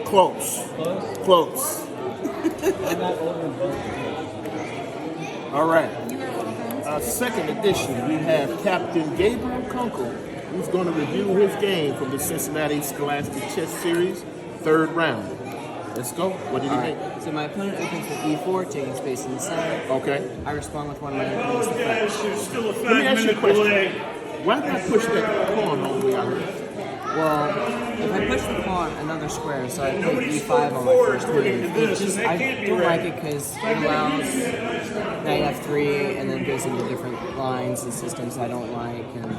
Close. Close? Close. I'm not older than both. All right. Second edition, we have Captain Gabriel Kunkle, who's going to review his game from the Cincinnati Scholastic Chess Series, third round. Let's go. What did he make? So my opponent opens with e4, taking space in the center. Okay. I respond with one of my opponent's defense. Let me ask you a question. Why did I push that pawn all the way out here? Well, if I push the pawn another square, so I play e5 on my first move, I don't like it because it allows knight f3 and then goes into different lines and systems I don't like. And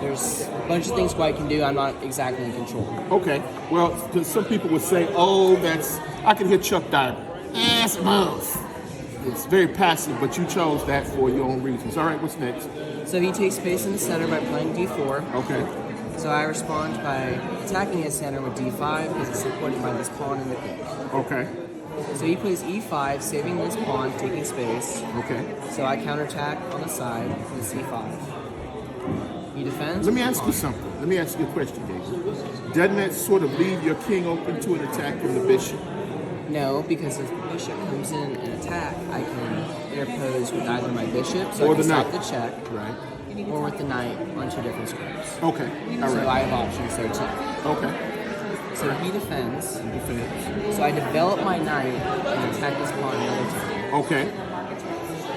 there's a bunch of things white can do I'm not exactly in control. Okay. Well, 'cause some people would say, oh, I can hit Chuck Diver. Ass move. It's very passive, but you chose that for your own reasons. All right, what's next? So he takes space in the center by playing d4. Okay. So I respond by attacking his center with d5 because it's supported by this pawn and the king. Okay. So he plays e5, saving this pawn, taking space. Okay. So I counterattack on the side with c5. He defends. Let me ask you something. Let me ask you a question, Gabriel. Doesn't that sort of leave your king open to an attack from the bishop? No, because if the bishop comes in and attack, I can interpose with either my bishop, so Or I can the stop knight. the check, Right. or with the knight on two different squares. Okay. All So right. I have options there too. Okay. So he defends. So I develop my knight and attack this pawn another time. Okay.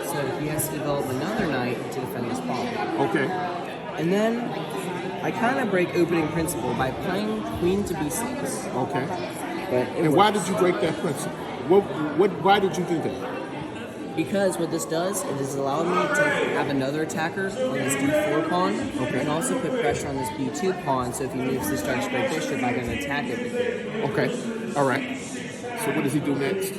So he has to develop another knight to defend this pawn. Okay. And then I kind of break opening principle by playing queen to b6. Okay. But And why did you break that principle? Why did you do that? Because what this does, it is allowing me to have another attacker on this d4 pawn, Okay. and also put pressure on this b2 pawn, so if he moves this dark square bishop, I can attack it with it. Okay. All right. So what does he do next?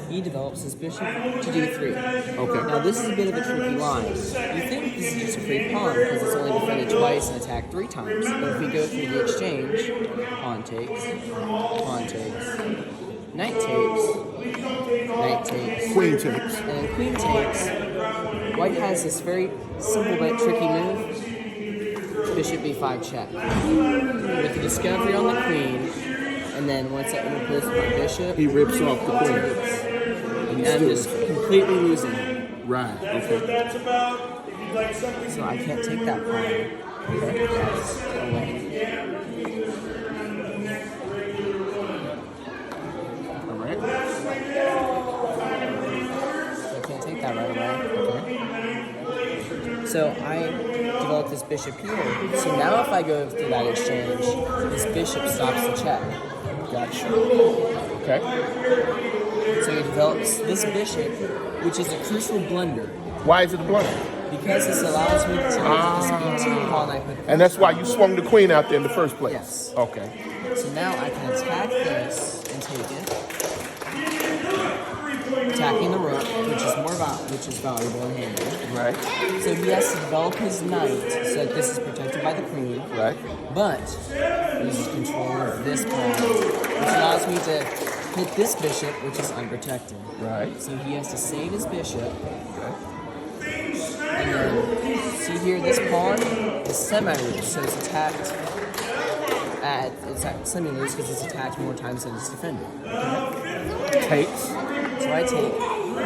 He develops his bishop to d3. Okay. Now this is a bit of a tricky line. You think this is just a free pawn, because it's only defended twice and attacked 3 times, but if we go through the exchange, pawn takes, knight takes, knight takes, Queen takes. and then queen takes. White has this very simple but tricky move. Bishop b5 check. With the discovery on the queen, and then once I interpose with my bishop, He rips off the queen. and I'm just completely losing it. Right. Okay. So I can't take that pawn. Okay. That's away. All right. I can't take that right away. So I develop this bishop here. So now if I go through that exchange, this bishop stops the check. Gotcha. Okay. So he develops this bishop, which is a crucial blunder. Why is it a blunder? Because this allows me to take this b2 pawn I put. And that's why you swung the queen out there in the first place? Yes. Okay. So now I can attack this and take it. Attacking the rook, which is valuable and handy. Right. So he has to develop his knight so that this is protected by the queen. Right. But he loses control of this pawn, which allows me to hit this bishop, which is unprotected. Right. So he has to save his bishop. And then, see here, this pawn is semi-loose, so it's attacked semi-loose because it's attacked more times than it's defended. Takes. So I take.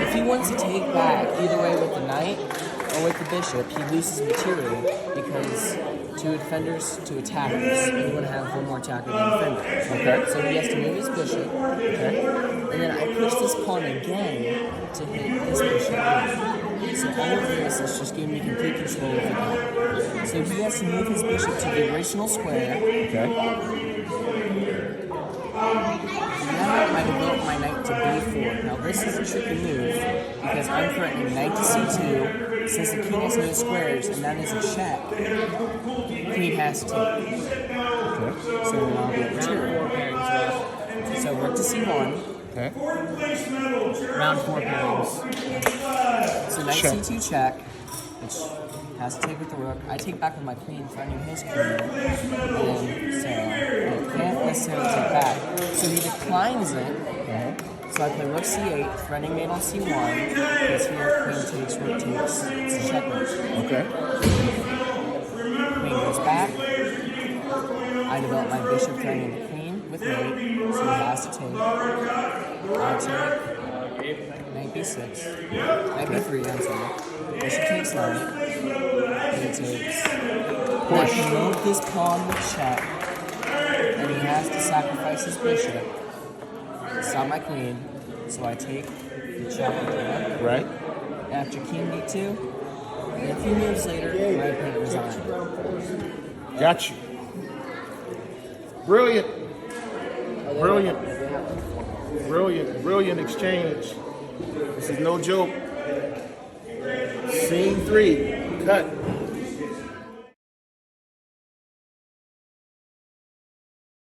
If he wants to take back, either way with the knight or with the bishop, he loses material because 2 defenders, 2 attackers, and you want to have 1 more attacker than defender. Okay. So he has to move his bishop, Okay. and then I push this pawn again to hit this bishop. So all of this is just giving me complete control of the game. So he has to move his bishop to the original square. Okay. Now I develop my knight to b4. Now this is a tricky move because I'm threatening knight to c2. Since the king has no squares and that is a check, queen has to take. Okay. So then I'll be material. So rook to c1. Okay. Round 4 pairings. So knight Check. c2 check, which has to take with the rook. I take back with my queen, threatening his queen. And so I can't necessarily take back. So he declines it. So I play rook c8, threatening mate on c1. Because here, queen takes, rook takes. It's a checkmate. Okay. Queen goes back. I develop my bishop threatening the queen with plate, so he has to take. I take knight b6, knight b3, I'm sorry. Bishop takes knight. He takes. Now he moved this pawn with check, and he has to sacrifice his bishop. Stop my queen, so I take the check with the rook. Right. After king d2, and a few moves later, my opponent resigned. Got you. Brilliant. Brilliant. Brilliant. Brilliant exchange. This is no joke. Scene 3. Cut.